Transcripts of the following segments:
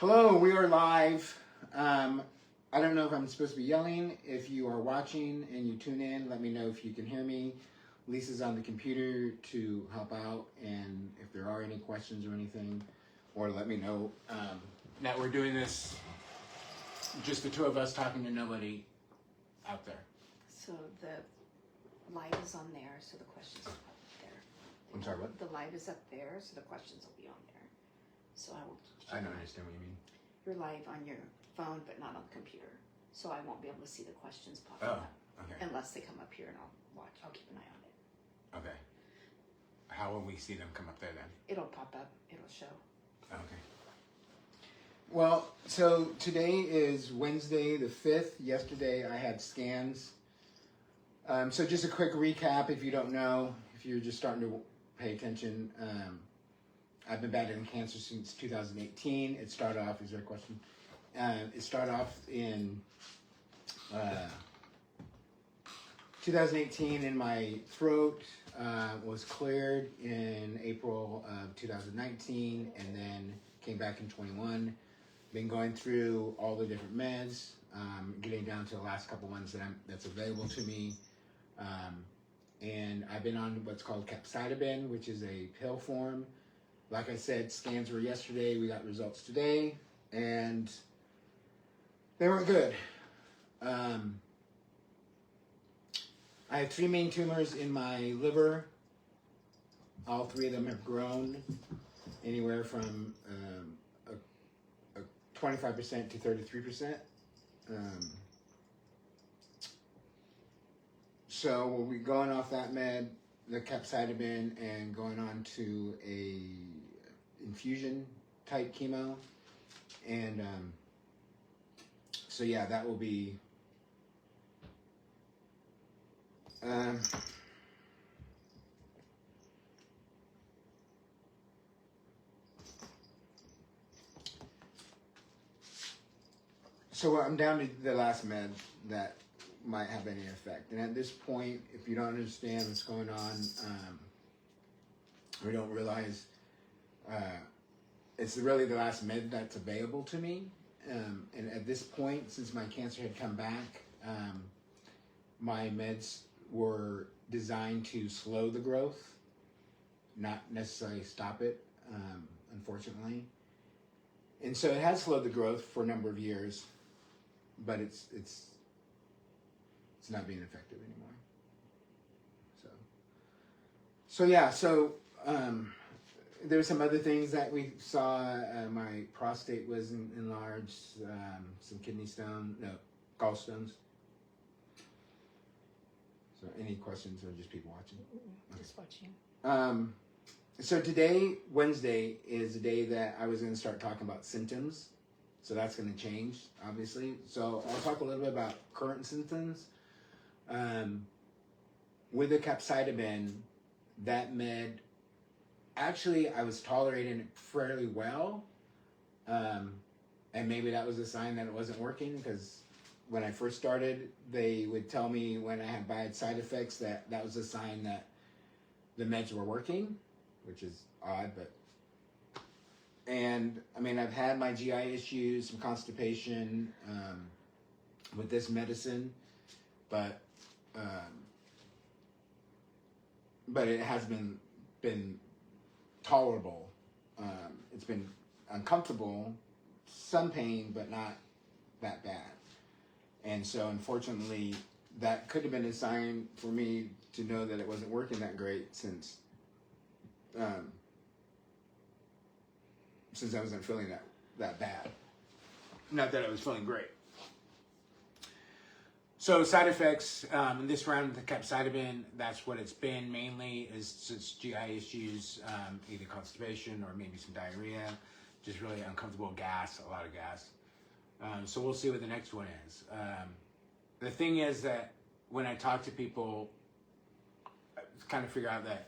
Hello, we are live. I don't know if I'm supposed to be yelling. If you are watching and you tune in, let me know if you can hear me. Lisa's on the computer to help out, and if there are any questions or anything, or let me know that we're doing this, just the two of us talking to nobody out there. So the live is on there, so the questions will be up there. I'm sorry, what? The live is up there, so the questions will be on there. So I will. I don't understand what you mean. You're live on your phone, but not on the computer, so I won't be able to see the questions popping up Okay. unless they come up here, and I'll watch. I'll keep an eye on it. Okay. How will we see them come up there then? It'll pop up. It'll show. Okay. Well, so today is Wednesday the 5th. Yesterday I had scans. So just a quick recap if you don't know, if you're just starting to pay attention. I've been battling cancer since 2018. It started off, is there a question? It started off in 2018 in my throat, was cleared in April of 2019, and then came back in 21. Been going through all the different meds, getting down to the last couple ones that's available to me. And I've been on what's called capecitabine, which is a pill form. Like I said, scans were yesterday. We got results today, and they weren't good. I have 3 main tumors in my liver. All 3 of them have grown anywhere from 25% to 33%. So we'll be going off that med, the capecitabine, and going on to a infusion type chemo. And so yeah, that will be so I'm down to the last med that might have any effect. And at this point, if you don't understand what's going on, or don't realize, it's really the last med that's available to me. And at this point, since my cancer had come back, my meds were designed to slow the growth, not necessarily stop it, unfortunately. And so it has slowed the growth for a number of years, but it's not being effective anymore. So there's some other things that we saw. My prostate was enlarged, some gallstones. So any questions or just people watching? Just watching. So today, Wednesday, is the day that I was going to start talking about symptoms. So that's going to change, obviously. So I'll talk a little bit about current symptoms. With the capecitabine, that med, actually I was tolerating it fairly well. And maybe that was a sign that it wasn't working, because when I first started, they would tell me when I had bad side effects that was a sign that the meds were working, which is odd, but. And I mean, I've had my GI issues, some constipation with this medicine, but it has been tolerable. It's been uncomfortable, some pain, but not that bad. And so, unfortunately, that could have been a sign for me to know that it wasn't working that great, since I wasn't feeling that bad. Not that I was feeling great. So side effects, in this round of the capecitabine, that's what it's been mainly, is just GI issues, either constipation or maybe some diarrhea, just really uncomfortable gas, a lot of gas. So we'll see what the next one is. The thing is that when I talk to people, I kind of figure out that,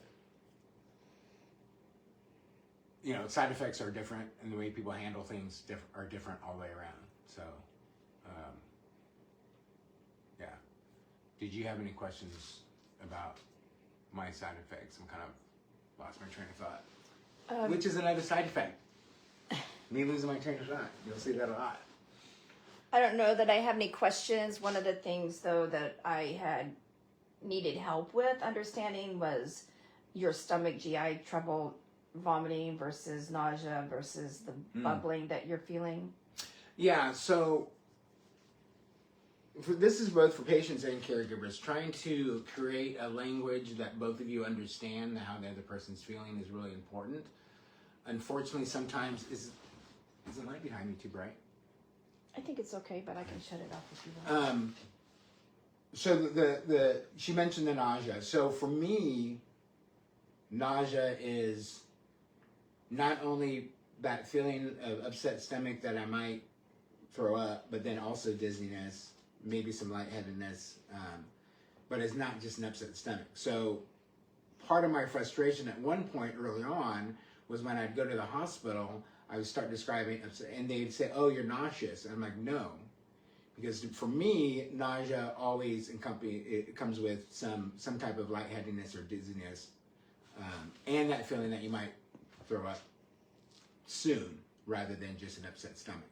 side effects are different, and the way people handle things are different all the way around. So, yeah. Did you have any questions about my side effects? I'm kind of lost my train of thought. Which is another side effect. Me losing my train of thought. You'll see that a lot. I don't know that I have any questions. One of the things, though, that I had needed help with understanding was your stomach GI trouble, vomiting versus nausea versus the bubbling that you're feeling. Yeah, so this is both for patients and caregivers. Trying to create a language that both of you understand how the other person's feeling is really important. Unfortunately, sometimes is the light behind me too bright? I think it's okay, but I can shut it off if you want. So the she mentioned the nausea. So for me, nausea is not only that feeling of upset stomach that I might throw up, but then also dizziness, maybe some lightheadedness, but it's not just an upset stomach. So part of my frustration at one point early on was when I'd go to the hospital, I would start describing, and they'd say, "Oh, you're nauseous." And I'm like, "No," because for me, nausea always it comes with some type of lightheadedness or dizziness, and that feeling that you might throw up soon, rather than just an upset stomach.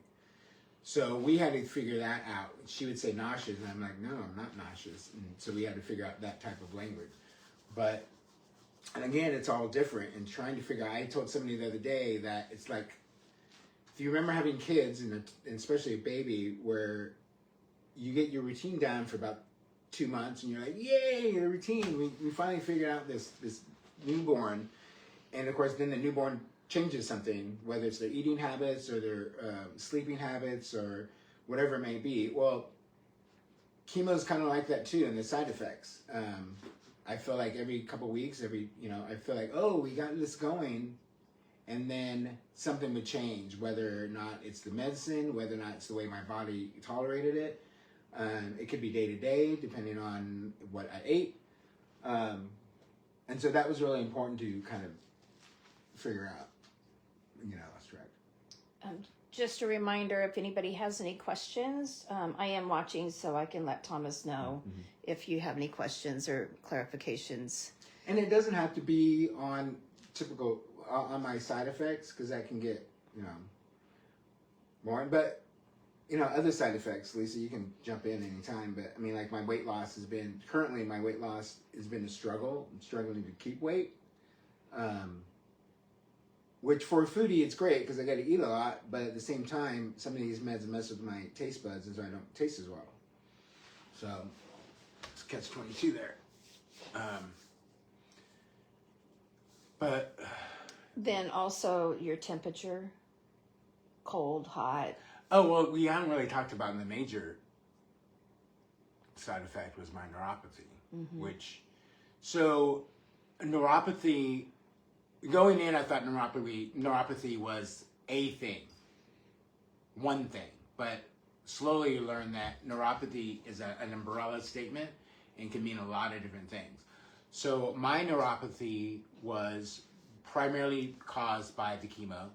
So we had to figure that out. She would say nauseous, and I'm like, "No, I'm not nauseous." And so we had to figure out that type of language. But, and again, it's all different. And trying to figure out, I told somebody the other day that it's like, if you remember having kids, and especially a baby, where you get your routine down for about 2 months, and you're like, "Yay, the routine! We finally figured out this newborn." And of course, then the newborn changes something, whether it's their eating habits or their sleeping habits or whatever it may be. Well, chemo is kind of like that too, and the side effects. I feel like every couple weeks, I feel like, oh, we got this going, and then something would change, whether or not it's the medicine, whether or not it's the way my body tolerated it. It could be day to day, depending on what I ate. And so that was really important to kind of figure out. That's correct. Just a reminder, if anybody has any questions, I am watching, so I can let Thomas know if you have any questions or clarifications. And it doesn't have to be on my side effects, because that can get, boring. But, other side effects, Lisa, you can jump in anytime. But, I mean, like my weight loss currently my weight loss has been a struggle. I'm struggling to keep weight. Which for a foodie, it's great because I got to eat a lot, but at the same time, some of these meds mess with my taste buds, and so I don't taste as well. So it's catch-22 there. But then also your temperature, cold, hot. Oh, well, we haven't really talked about the major side effect was my neuropathy, so neuropathy. Going in, I thought neuropathy was one thing, but slowly you learn that neuropathy is an umbrella statement and can mean a lot of different things. So my neuropathy was primarily caused by the chemo,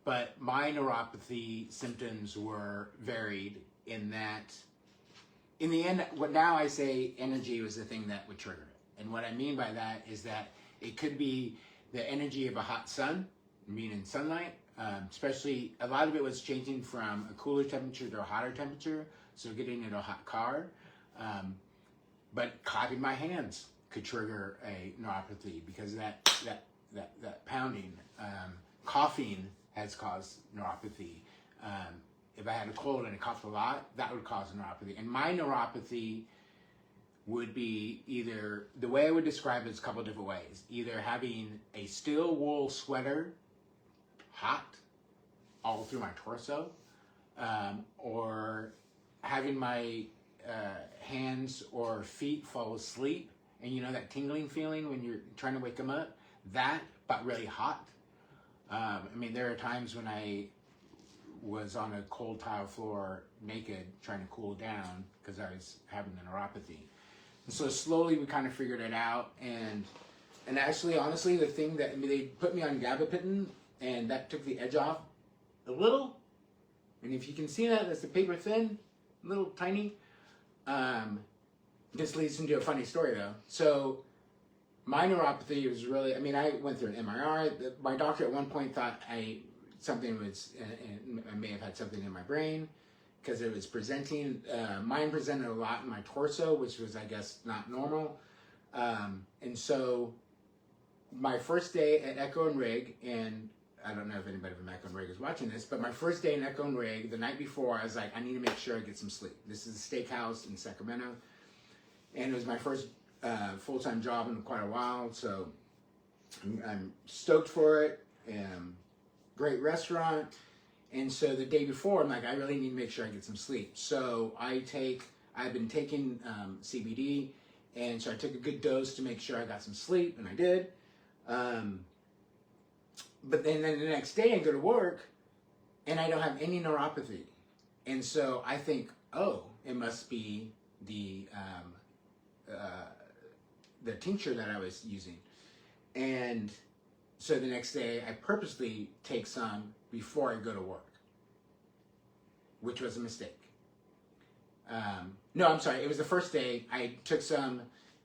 but my neuropathy symptoms were varied in that, in the end, what now I say energy was the thing that would trigger it. And what I mean by that is that it could be the energy of a hot sun, meaning sunlight, especially a lot of it was changing from a cooler temperature to a hotter temperature, so getting into a hot car. But clapping my hands could trigger a neuropathy because that pounding. Coughing has caused neuropathy. If I had a cold and I coughed a lot, that would cause neuropathy. And my neuropathy would be either, the way I would describe it is a couple different ways. Either having a steel wool sweater hot all through my torso, or having my hands or feet fall asleep, and that tingling feeling when you're trying to wake them up, that, but really hot. There are times when I was on a cold tile floor naked trying to cool down because I was having the neuropathy. And so slowly we kind of figured it out, and actually, honestly, the thing that they put me on gabapentin, and that took the edge off a little. And if you can see that, that's the paper thin, little tiny. This leads into a funny story though. So my neuropathy was really, I went through an MRI. My doctor at one point thought something was, and I may have had something in my brain because it was presenting. Mine presented a lot in my torso, which was, I guess, not normal. And so my first day at Echo and Rig, and I don't know if anybody from Echo and Rig is watching this, but my first day in Echo and Rig, the night before, I was like, I need to make sure I get some sleep. This is a steakhouse in Sacramento, and it was my first full-time job in quite a while, so I'm stoked for it. Great restaurant. And so the day before, I'm like, I really need to make sure I get some sleep. So I've been taking CBD, and so I took a good dose to make sure I got some sleep, and I did. But then the next day I go to work, and I don't have any neuropathy. And so I think, oh, it must be the tincture that I was using. And so the next day I purposely take some before I go to work, which was a mistake. No, I'm sorry. It was the first day I took some.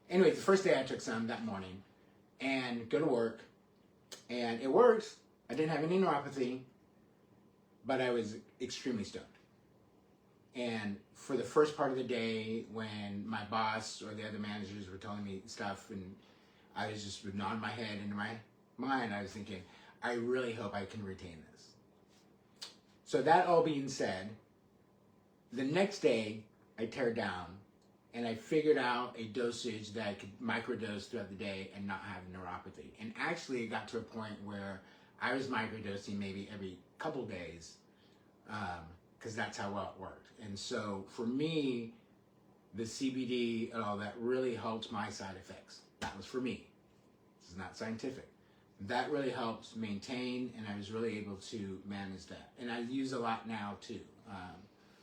Anyway, the first day I took some that morning and go to work, and it worked. I didn't have any neuropathy, but I was extremely stoned. And for the first part of the day, when my boss or the other managers were telling me stuff, and I was just nodding my head into my mind, I was thinking, I really hope I can retain this. So that all being said, the next day I tear down, and I figured out a dosage that I could microdose throughout the day and not have neuropathy. And actually it got to a point where I was microdosing maybe every couple days, because that's how well it worked. And so for me, the CBD and all that really helped my side effects. That was for me. This is not scientific. That really helps maintain, and I was really able to manage that. And I use a lot now too,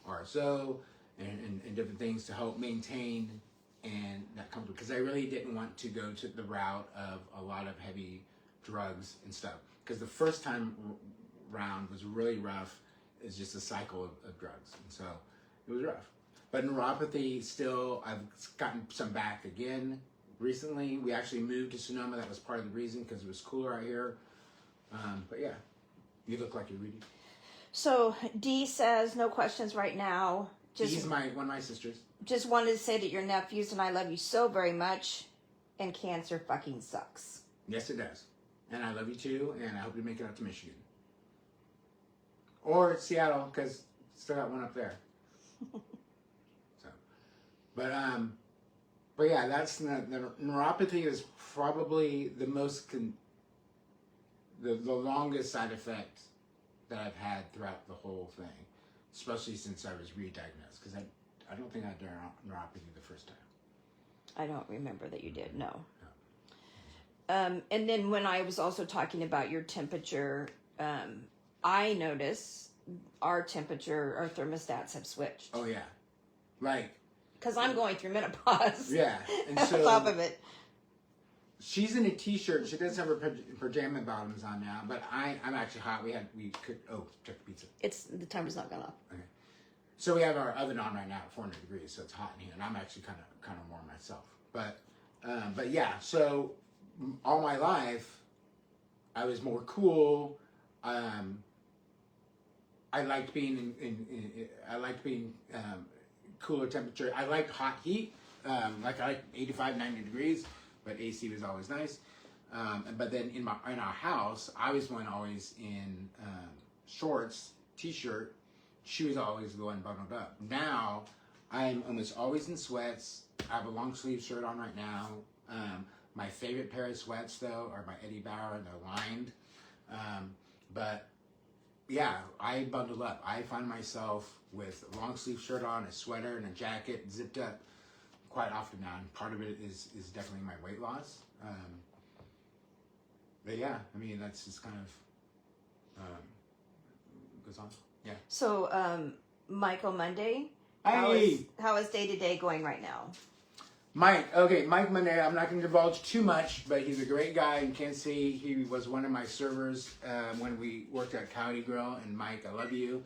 RSO and different things to help maintain and that comfort. Because I really didn't want to go to the route of a lot of heavy drugs and stuff. Because the first time round was really rough. It's just a cycle of drugs, and so it was rough. But neuropathy, still, I've gotten some back again recently. We actually moved to Sonoma. That was part of the reason, because it was cooler out here. But yeah, you look like you're reading. So Dee says no questions right now. He's one of my sisters. Just wanted to say that your nephews and I love you so very much, and cancer fucking sucks. Yes, it does. And I love you too, and I hope you make it out to Michigan. Or Seattle, because still got one up there. So, but yeah, that's the neuropathy is probably the most the longest side effect that I've had throughout the whole thing, especially since I was re-diagnosed. Because I don't think I had neuropathy the first time. I don't remember that you did. No. And then when I was also talking about your temperature, I notice our thermostats have switched. Oh yeah, like because I'm going through menopause. Yeah, and on so top of it, she's in a t-shirt. She does have her pajama bottoms on now, but I'm actually hot. We could check the pizza. The timer's not gone off. Okay, so we have our oven on right now at 400 degrees, so it's hot in here, and I'm actually kind of warm myself. But yeah, so all my life I was more cool. I liked being cooler temperature. I liked hot heat. I like 85, 90 degrees, but AC was always nice. But then in our house, I was one always in shorts, t-shirt. She was always the one bundled up. Now I'm almost always in sweats. I have a long sleeve shirt on right now. My favorite pair of sweats though are by Eddie Bauer. They're lined. But yeah, I bundle up. I find myself with a long sleeve shirt on, a sweater, and a jacket zipped up quite often now. And part of it is definitely my weight loss. But yeah, I mean, that's just kind of goes on. Yeah. So, Michael Monday, Hey! how is day-to-day going right now? Mike Monday, I'm not going to divulge too much, but he's a great guy in Kansas City. He was one of my servers when we worked at Coyote Grill, and Mike, I love you.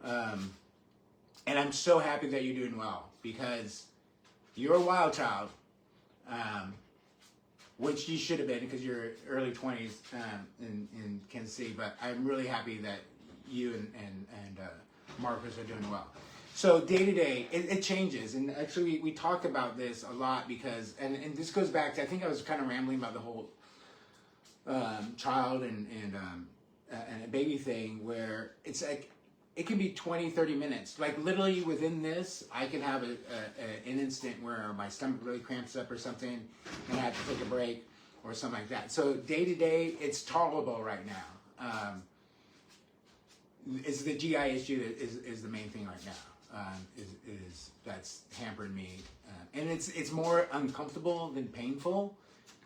And I'm so happy that you're doing well, because you're a wild child. which you should have been because you're early 20s in Kansas City. But I'm really happy that you and Marcus are doing well. So day to day, it changes, and actually we talk about this a lot because, and this goes back to, I think I was kind of rambling about the whole child and a baby thing, where it's like it can be 20, 30 minutes. Like literally within this, I can have an instant where my stomach really cramps up or something, and I have to take a break or something like that. So day to day, it's tolerable right now. It's the GI issue that is the main thing right now. Is that's hampered me, and it's more uncomfortable than painful.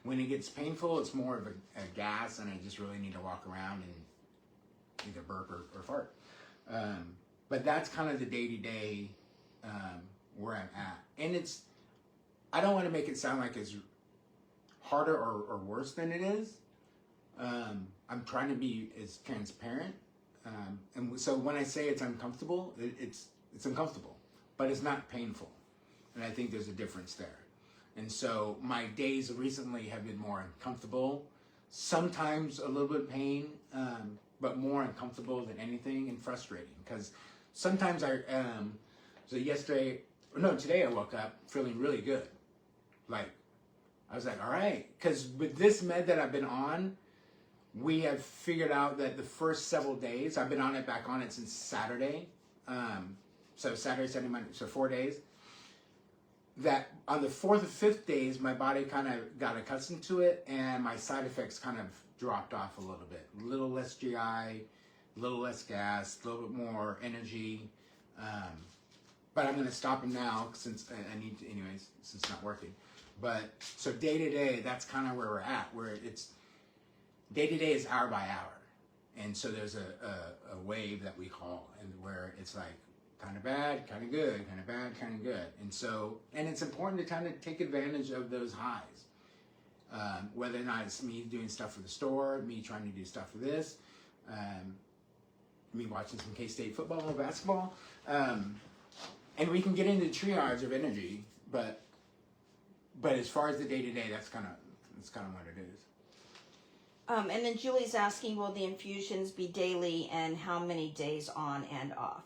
When it gets painful, it's more of a gas, and I just really need to walk around and either burp or fart. But that's kind of the day-to-day where I'm at, and I don't want to make it sound like it's harder or worse than it is. I'm trying to be as transparent, and so when I say it's uncomfortable, it's uncomfortable, but it's not painful. And I think there's a difference there. And so my days recently have been more uncomfortable, sometimes a little bit of pain, but more uncomfortable than anything, and frustrating. Because sometimes today I woke up feeling really good. Like, I was like, all right. Because with this med that I've been on, we have figured out that the first several days, I've been back on it since Saturday. So Saturday, Sunday, Monday, so 4 days. That on the 4th or 5th days, my body kind of got accustomed to it, and my side effects kind of dropped off a little bit. A little less GI, a little less gas, a little bit more energy. But I'm going to stop them now since I need to, anyways, since it's not working. But so day to day, that's kind of where we're at, where it's day to day is hour by hour. And so there's a wave that we call, and where it's like, kind of bad, kind of good, kind of bad, kind of good. And so, and it's important to kind of take advantage of those highs. Whether or not it's me doing stuff for the store, me trying to do stuff for this, me watching some K-State football or basketball. And we can get into the triage of energy, but as far as the day-to-day, that's kind of what it is. And then Julie's asking, will the infusions be daily and how many days on and off?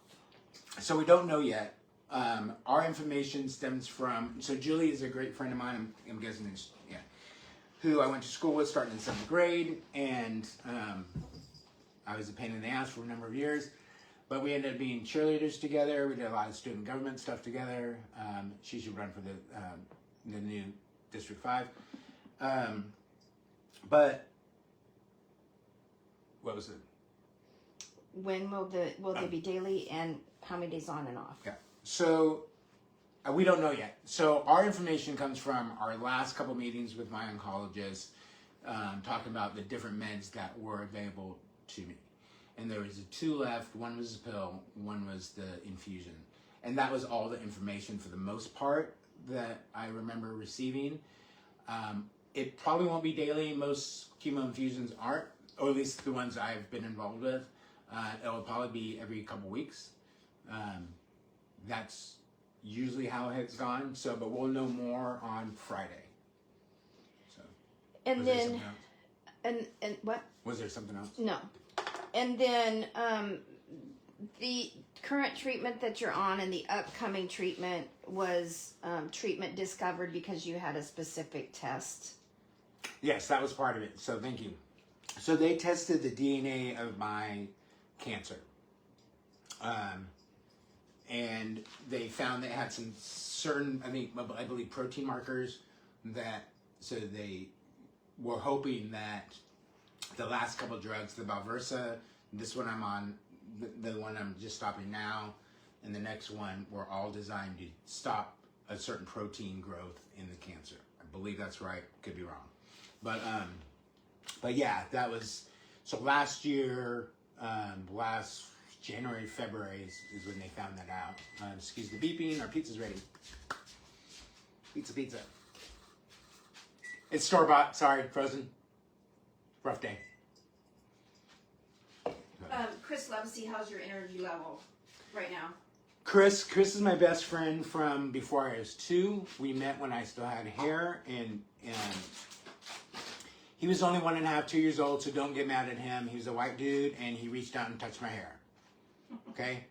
So we don't know yet. Our information stems from, so Julie is a great friend of mine, I'm guessing, who I went to school with starting in 7th grade, and I was a pain in the ass for a number of years, but we ended up being cheerleaders together. We did a lot of student government stuff together. She should run for the new District 5. But what was it? When will they be daily, and how many days on and off? Yeah. So we don't know yet. So our information comes from our last couple meetings with my oncologist, talking about the different meds that were available to me. And there was 2 left. One was a pill, one was the infusion. And that was all the information for the most part that I remember receiving. It probably won't be daily. Most chemo infusions aren't, or at least the ones I've been involved with. It'll probably be every couple weeks. That's usually how it's gone. So, but we'll know more on Friday. So, And then, and what? Was there something else? No. And then the current treatment that you're on and the upcoming treatment was treatment discovered because you had a specific test. Yes, that was part of it. So thank you. So they tested the DNA of my cancer. And they found they had some certain, I believe protein markers that, so they were hoping that the last couple of drugs, the Balversa, this one I'm on, the one I'm just stopping now, and the next one were all designed to stop a certain protein growth in the cancer. I believe that's right. Could be wrong. But yeah, that was, so last year, last January, February is when they found that out. Excuse the beeping, our pizza's ready. Pizza. It's store-bought, sorry, frozen. Rough day. Chris Lovesey, how's your energy level right now? Chris is my best friend from before I was 2. We met when I still had hair, and He was only 1.5, 2 years old, so don't get mad at him. He was a white dude, and he reached out and touched my hair. Okay?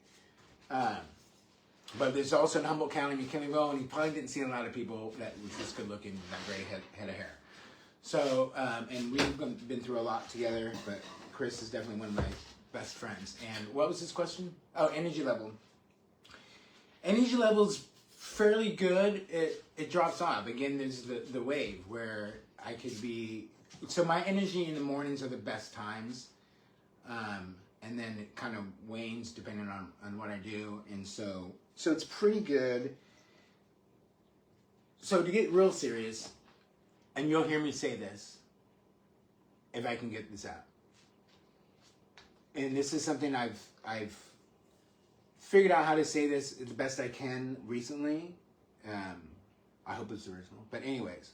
But there's also in Humboldt County, McKinleyville, and he probably didn't see a lot of people that was this good looking, that great head of hair. So, and we've been through a lot together, but Chris is definitely one of my best friends. And what was his question? Oh, energy level. Energy level's fairly good. It drops off. Again, there's the wave where I could be, so my energy in the mornings are the best times. And then it kind of wanes depending on what I do. And so it's pretty good. So to get real serious, and you'll hear me say this, if I can get this out. And this is something I've figured out how to say this the best I can recently. I hope it's original. But anyways,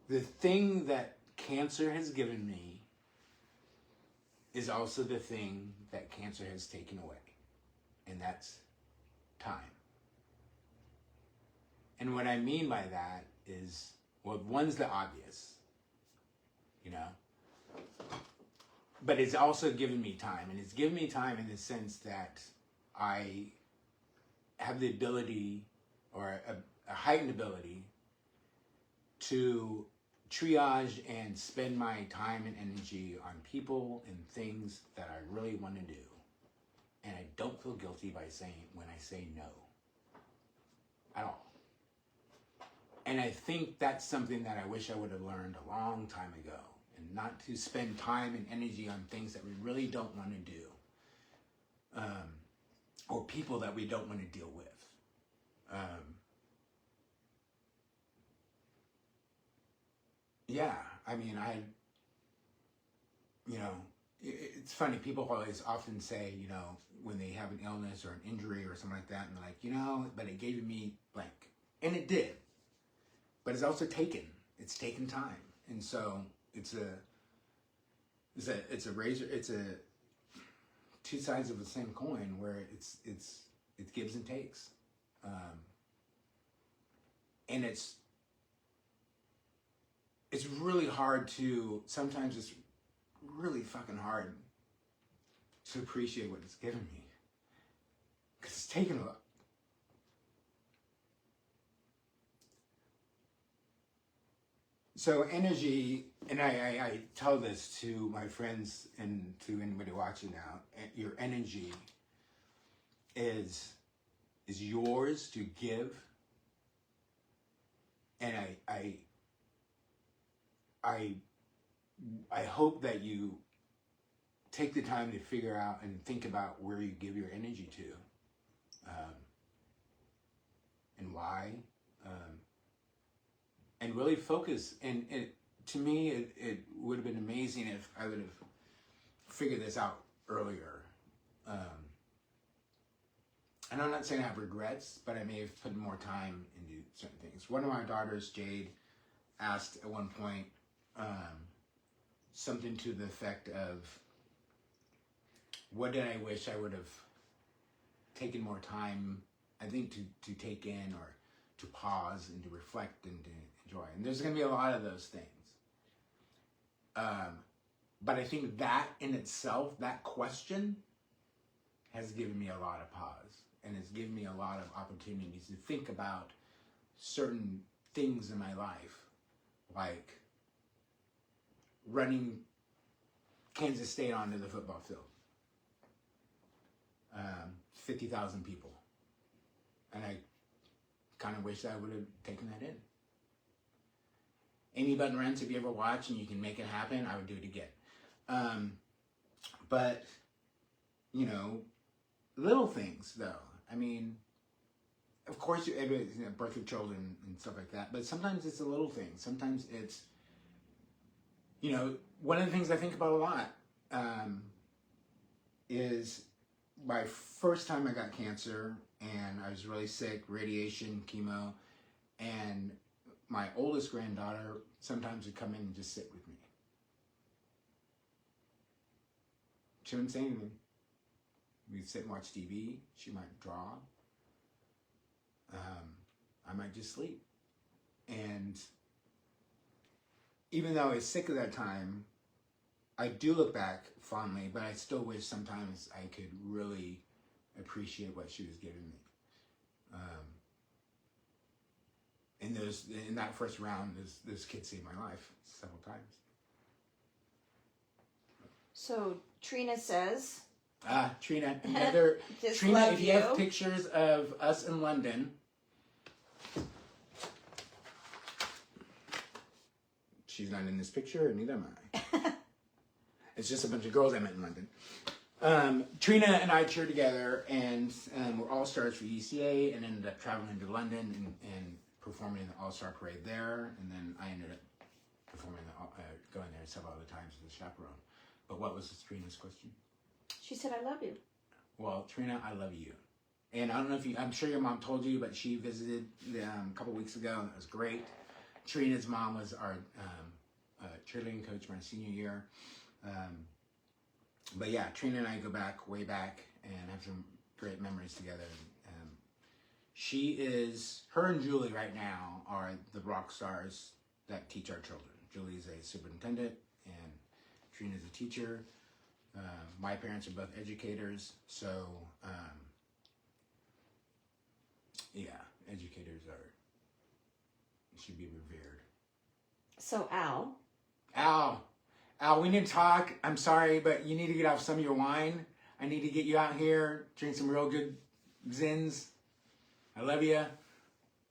the thing that cancer has given me is also the thing that cancer has taken away. And that's time. And what I mean by that is, well, one's the obvious, you know? But it's also given me time. And it's given me time in the sense that I have the ability, or a heightened ability, to triage and spend my time and energy on people and things that I really want to do. And I don't feel guilty when I say no. At all. And I think that's something that I wish I would have learned a long time ago. And not to spend time and energy on things that we really don't want to do. Or people that we don't want to deal with. Yeah, I mean, it's funny, people always often say, when they have an illness or an injury or something like that, and they're like, but it gave me blank. And it did. But it's also it's taken time. And so it's a razor, it's a two sides of the same coin where it gives and takes. And it's really hard sometimes it's really fucking hard to appreciate what it's given me. Because it's taken a lot. So energy, and I tell this to my friends and to anybody watching now, your energy is yours to give. And I hope that you take the time to figure out and think about where you give your energy to, and why, and really focus. And to me, it would have been amazing if I would have figured this out earlier. And I'm not saying I have regrets, but I may have put more time into certain things. One of my daughters, Jade, asked at one point something to the effect of, what did I wish I would have taken more time, I think, to take in, or to pause and to reflect and to enjoy. And there's going to be a lot of those things. But I think that in itself, that question, has given me a lot of pause. And it's given me a lot of opportunities to think about certain things in my life, like running Kansas State onto the football field. 50,000 people. And I kind of wish I would have taken that in. Amy Button Rents, if you ever watch and you can make it happen, I would do it again. But, little things, though. I mean, of course, birth of children and stuff like that, but sometimes it's a little thing. Sometimes it's, one of the things I think about a lot is my first time I got cancer, and I was really sick, radiation, chemo, and my oldest granddaughter sometimes would come in and just sit with me. She wouldn't say anything. We'd sit and watch TV. She might draw. I might just sleep. And, even though I was sick at that time, I do look back fondly, but I still wish sometimes I could really appreciate what she was giving me. In that first round, those kids saved my life several times. So Trina says, Trina, another Just Trina. love If you have pictures of us in London, she's not in this picture, and neither am I. It's just a bunch of girls I met in London. Trina and I cheered together, and we're all stars for ECA, and ended up traveling to London and performing in the All-Star Parade there, and then I ended up performing going there several other times as a chaperone. But what was Trina's question? she said, I love you. Well, Trina, I love you. And I don't know if I'm sure your mom told you, but she visited a couple weeks ago, and it was great. Trina's mom was our cheerleading coach my senior year. But yeah, Trina and I go back, way back, and have some great memories together. Her and Julie right now are the rock stars that teach our children. Julie's a superintendent, and Trina's a teacher. My parents are both educators, so yeah, educators should be revered. So Al, we need to talk. I'm sorry, but you need to get off some of your wine. I need to get you out here, drink some real good zins. I love you,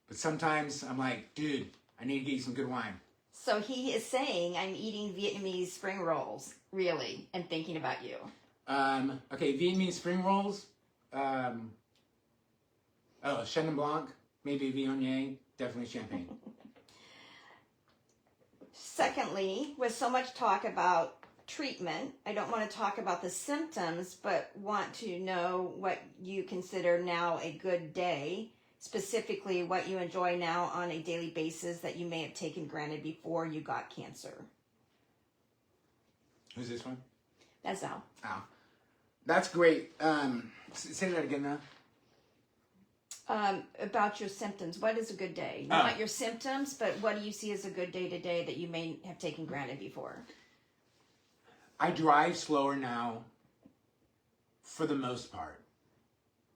but sometimes I'm like, dude, I need to get you some good wine. So he is saying I'm eating Vietnamese spring rolls, really, and thinking about you. Okay, Vietnamese spring rolls. Chenin Blanc, maybe Viognier, definitely champagne. Secondly, with so much talk about treatment, I don't want to talk about the symptoms, but want to know what you consider now a good day, specifically what you enjoy now on a daily basis that you may have taken granted before you got cancer. Who's this one? That's Al. Al. That's great. Say that again now. About your symptoms. What is a good day? Not your symptoms, but what do you see as a good day today that you may have taken granted before? I drive slower now for the most part.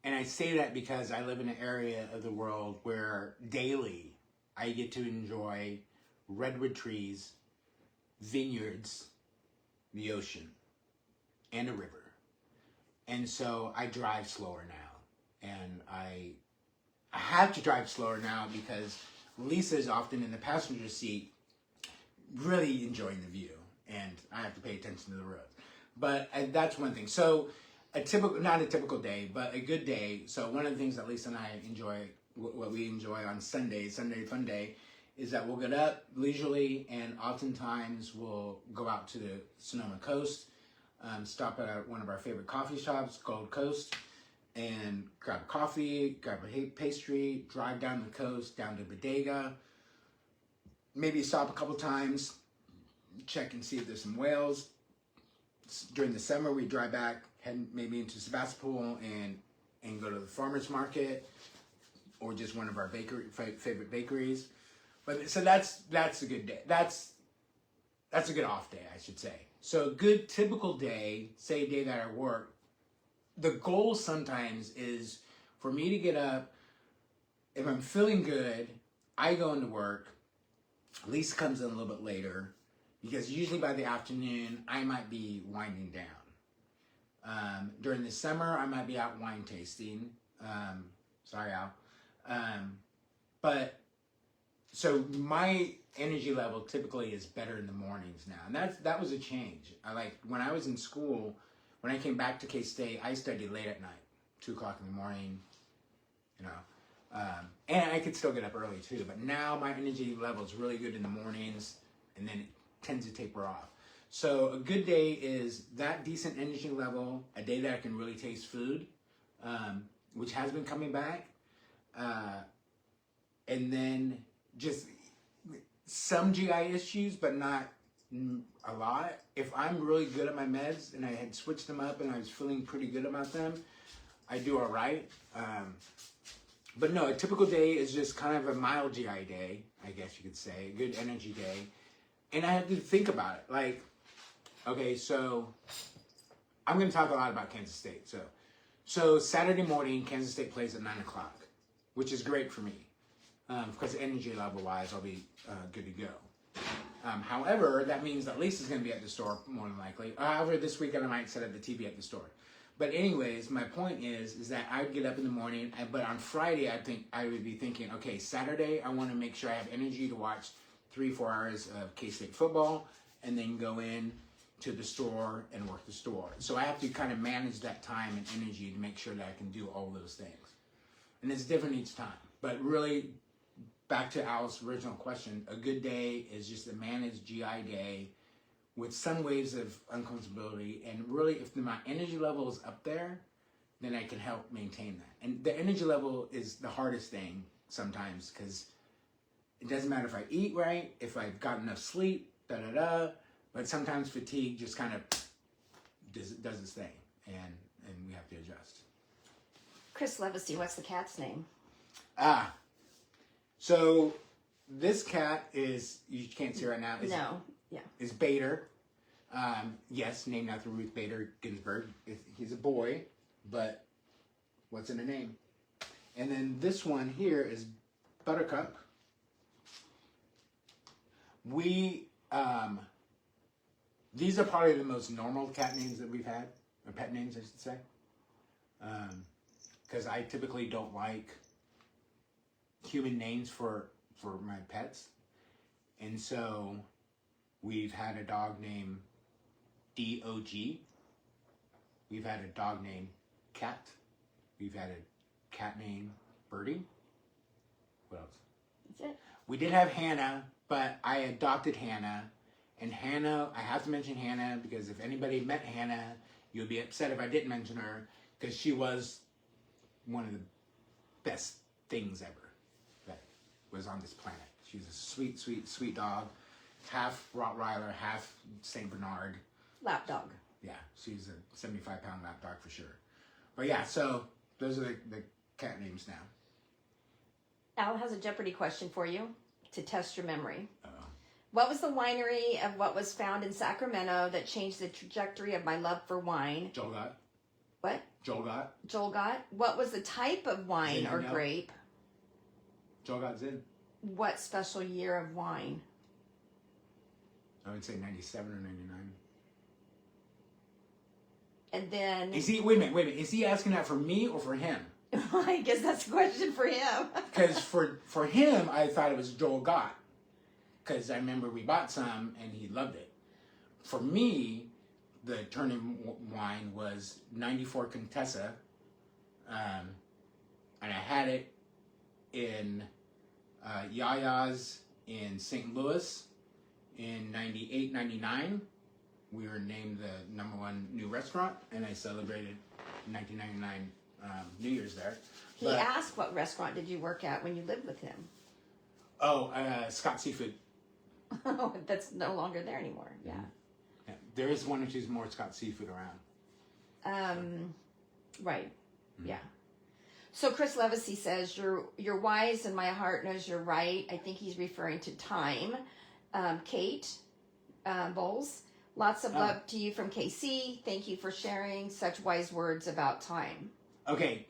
And I say that because I live in an area of the world where daily I get to enjoy redwood trees, vineyards, the ocean, and a river. And so I drive slower now. And I have to drive slower now because Lisa's often in the passenger seat really enjoying the view. And I have to pay attention to the road. But that's one thing. So not a typical day, but a good day. So one of the things that Lisa and I enjoy, what we enjoy on Sunday fun day, is that we'll get up leisurely and oftentimes we'll go out to the Sonoma coast, stop at one of our favorite coffee shops, Gold Coast, and grab coffee, grab a pastry, drive down the coast, down to Bodega, maybe stop a couple times, check and see if there's some whales. During the summer, we drive back, head maybe into Sebastopol and go to the farmer's market or just one of our favorite bakeries. But so that's a good day. That's a good off day, I should say. So a good typical day, say a day that I work, the goal sometimes is for me to get up. If I'm feeling good, I go into work. Lisa comes in a little bit later because usually by the afternoon, I might be winding down. During the summer, I might be out wine tasting. Sorry, Al. But so my energy level typically is better in the mornings now. And that was a change. When I was in school, when I came back to K-State, I studied late at night, 2 o'clock in the morning, and I could still get up early too. But now my energy level is really good in the mornings, and then it tends to taper off. So a good day is that decent energy level, a day that I can really taste food, which has been coming back, and then just some GI issues, but not a lot. If I'm really good at my meds and I had switched them up and I was feeling pretty good about them, I do all right. But no, a typical day is just kind of a mild GI day, I guess you could say, a good energy day. And I had to think about it. Like, okay, so I'm going to talk a lot about Kansas State. So Saturday morning, Kansas State plays at 9 o'clock, which is great for me. Because energy level wise, I'll be good to go. However, that means that Lisa's going to be at the store more than likely. However, this weekend I might set up the TV at the store. But anyways, my point is that I would get up in the morning, but on Friday I would be thinking, okay, Saturday I want to make sure I have energy to watch 3-4 hours of K-State football, and then go in to the store and work the store. So I have to kind of manage that time and energy to make sure that I can do all those things. And it's different each time. But really, back to Al's original question, a good day is just a managed GI day with some waves of uncomfortability. And really, if my energy level is up there, then I can help maintain that. And the energy level is the hardest thing sometimes, because it doesn't matter if I eat right, if I've got enough sleep, but sometimes fatigue just kind of does its thing, and we have to adjust. Chris Levacy, what's the cat's name? So this cat is, you can't see right now, is Bader. Yes, named after Ruth Bader Ginsburg. He's a boy, but what's in the name? And then this one here is Buttercup. These are probably the most normal cat names that we've had, or pet names, I should say. Because I typically don't like human names for my pets. And so we've had a dog named D-O-G. We've had a dog named Cat. We've had a cat named Birdie. What else? That's it. We did have Hannah, but I adopted Hannah. And Hannah, I have to mention Hannah because if anybody met Hannah, you'll be upset if I didn't mention her, because she was one of the best things ever that was on this planet. She's a sweet, sweet, sweet dog. Half Rottweiler, half St. Bernard. Lap dog. Yeah, she's a 75-pound lap dog for sure. But yeah, so those are the cat names now. Al has a Jeopardy question for you to test your memory. Uh-oh. What was the winery of what was found in Sacramento that changed the trajectory of my love for wine? Jolgot. What? Jolgot. Jolgot. What was the type of wine or grape? Jolgot Zin. What special year of wine? I would say 97 or 99. And then... Wait a minute. Is he asking that for me or for him? I guess that's a question for him. Because for him, I thought it was Joel Gott. Because I remember we bought some and he loved it. For me, the turning wine was 94 Contessa. And I had it in Yaya's in St. Louis in 98, 99. We were named the #1 new restaurant, and I celebrated 1999 New Year's there. He asked what restaurant did you work at when you lived with him? Oh, Scott Seafood. Oh, that's no longer there anymore. Yeah. Yeah. There is one or two more Scott Seafood around. Right. Yeah. So Chris Levacy says, you're wise and my heart knows you're right. I think he's referring to time. Kate Bowles, lots of love to you from KC. Thank you for sharing such wise words about time. Okay,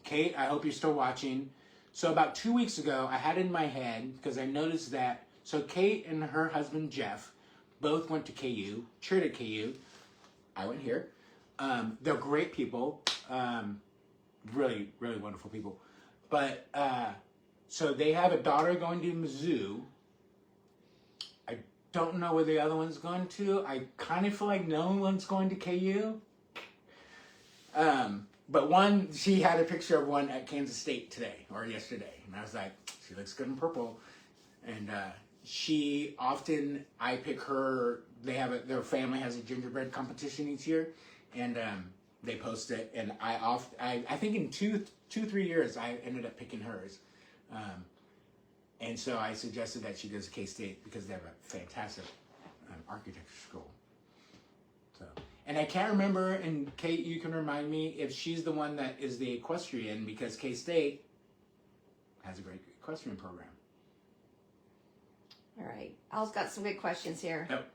Kate, I hope you're still watching. So about 2 weeks ago, I had in my head, because I noticed that, so Kate and her husband Jeff both went to KU, cheered at KU. I went here. They're great people. Really, really wonderful people. But, so they have a daughter going to Mizzou. I don't know where the other one's going to. I kind of feel like no one's going to KU. But one, she had a picture of one at Kansas State today, or yesterday. And I was like, she looks good in purple. And she often, I pick her, their family has a gingerbread competition each year. And they post it. And I think in 2-3 years, I ended up picking hers. And so I suggested that she goes to K-State because they have a fantastic architecture school. So, and I can't remember, and Kate, you can remind me if she's the one that is the equestrian, because K-State has a great equestrian program. All right. Al's got some good questions here. Yep.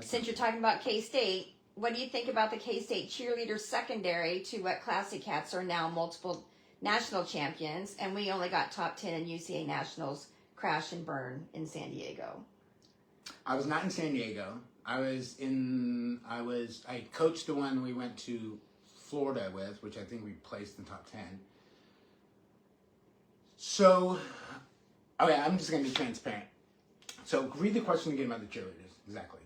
Since you're talking about K-State, what do you think about the K-State cheerleader secondary to what Classic Cats are now multiple national champions, and we only got top 10 in UCA Nationals crash and burn in San Diego? I was not in San Diego. I coached the one we went to Florida with, which I think we placed in the top 10. So, okay, I'm just going to be transparent. So, read the question again about the cheerleaders. Exactly.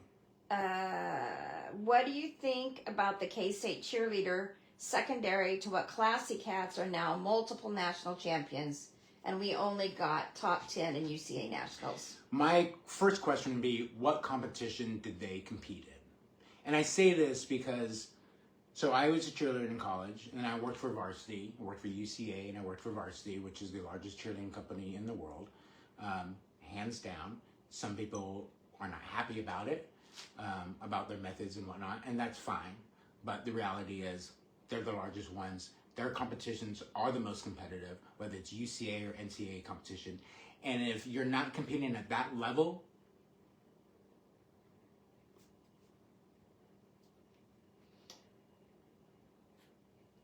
What do you think about the K-State cheerleader secondary to what Classy Cats are now multiple national champions, and we only got top 10 in UCA Nationals? My first question would be, what competition did they compete in? And I say this because, so I was a cheerleader in college, and I worked for varsity. I worked for UCA, and I worked for varsity, which is the largest cheerleading company in the world, hands down. Some people are not happy about it, about their methods and whatnot, and that's fine. But the reality is, they're the largest ones. Their competitions are the most competitive, whether it's UCA or NCAA competition. And if you're not competing at that level,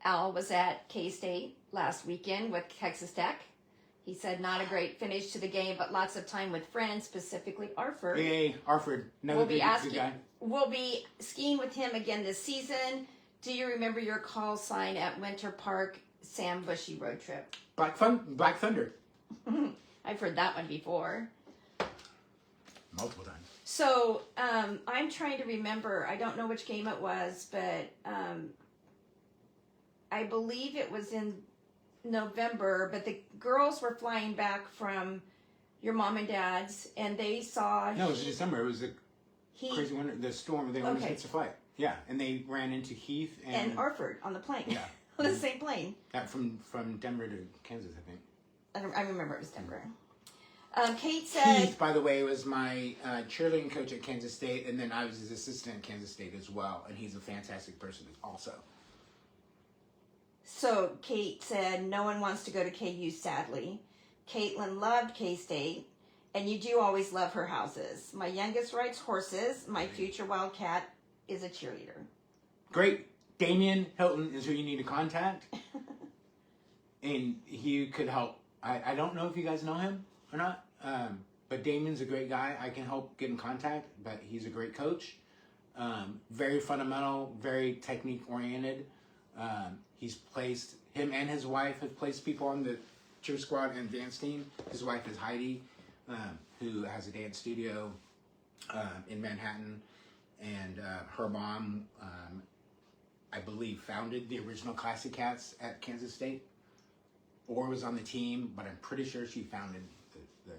Al was at K-State last weekend with Texas Tech. He said not a great finish to the game, but lots of time with friends, specifically Arford. hey, Arford, another good guy. We'll be skiing with him again this season. Do you remember your call sign at Winter Park Sam Bushy road trip? Black Thunder. I've heard that one before. Multiple times. So I'm trying to remember. I don't know which game it was, but I believe it was in November. But the girls were flying back from your mom and dad's, and they saw. No, it was December. It was the crazy winter, the storm. They almost missed a flight. Yeah, and they ran into Heath and Arford on the plane. Yeah, on the same plane. From Denver to Kansas, I think. I remember it was Denver. Kate said... Heath, by the way, was my cheerleading coach at Kansas State, and then I was his assistant at Kansas State as well, and he's a fantastic person also. So Kate said, no one wants to go to KU, sadly. Caitlin loved K-State, and you do always love her houses. My youngest rides horses. My future Wildcat is a cheerleader. Great. Damian Hilton is who you need to contact, and he could help. I don't know if you guys know him or not, but Damian's a great guy. I can help get in contact, but he's a great coach. Very fundamental, very technique-oriented. He's placed, him and his wife have placed people on the cheer squad and dance team. His wife is Heidi, who has a dance studio in Manhattan. And her mom, I believe, founded the original Classic Cats at Kansas State, or was on the team, but I'm pretty sure she founded the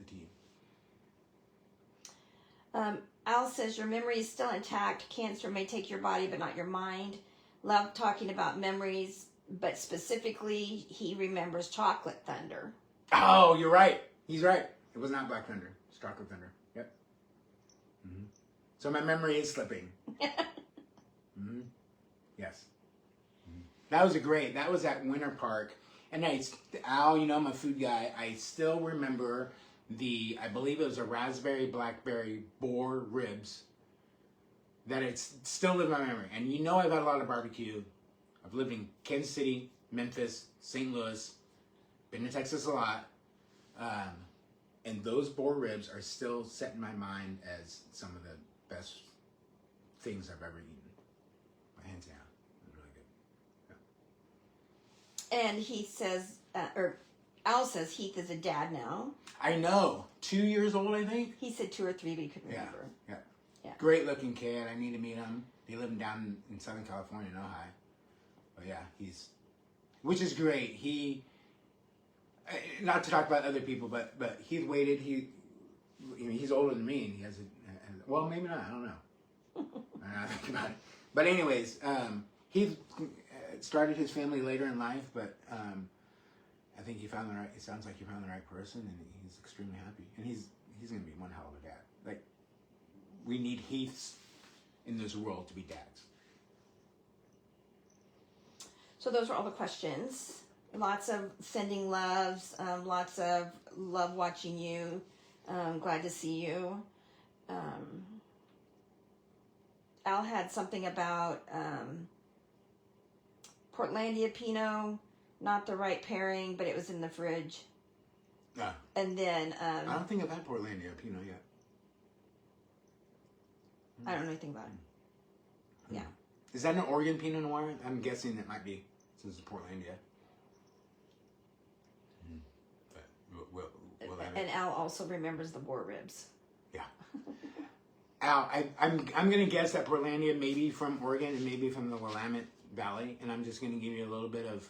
team. Al says, your memory is still intact. Cancer may take your body, but not your mind. Love talking about memories, but specifically, he remembers Chocolate Thunder. Oh, you're right. He's right. It was not Black Thunder. It's Chocolate Thunder. Yep. Mm-hmm. So my memory is slipping. Mm-hmm. Yes. Mm-hmm. That was at Winter Park. And Al, I'm a food guy. I still remember I believe it was a raspberry blackberry boar ribs that it's still live in my memory. And I've had a lot of barbecue. I've lived in Kansas City, Memphis, St. Louis, been to Texas a lot. And those boar ribs are still set in my mind as some of the best things I've ever eaten. My hands down. It was really good. Yeah. And he says, Al says Heath is a dad now. I know. 2 years old, I think. He said 2 or 3, but he couldn't remember. Yeah. Yeah. Great looking kid. I need to meet him. They live down in Southern California in Ojai. But yeah, which is great. Not to talk about other people, but he's waited. He's older than me, and he has well, maybe not. I don't know. I think about it. But anyways, he started his family later in life, but I think he found the right. It sounds like he found the right person, and he's extremely happy. And he's going to be one hell of a dad. Like, we need Heaths in this world to be dads. So those are all the questions. Lots of sending loves. Lots of love watching you. Glad to see you. Al had something about Portlandia Pinot, not the right pairing, but it was in the fridge. Yeah. And then I don't think I've had Portlandia Pinot yet. I don't know anything about it. Yeah. Is that an Oregon Pinot Noir? I'm guessing it might be, since it's Portlandia. But we'll have it. And Al also remembers the boar ribs. Yeah. Al, I'm gonna guess that Portlandia may be from Oregon and maybe from the Willamette Valley, and I'm just gonna give you a little bit of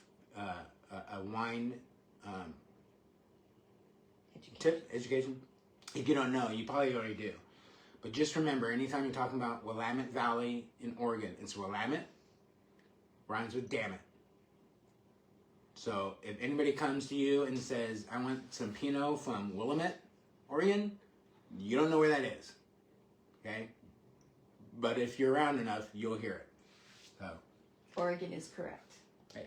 a wine education. If you don't know, you probably already do. But just remember, anytime you're talking about Willamette Valley in Oregon, it's Willamette, rhymes with damn it. So if anybody comes to you and says, I want some Pinot from Willamette, Oregon, you don't know where that is. Okay? But if you're around enough, you'll hear it. So Oregon is correct. yeah.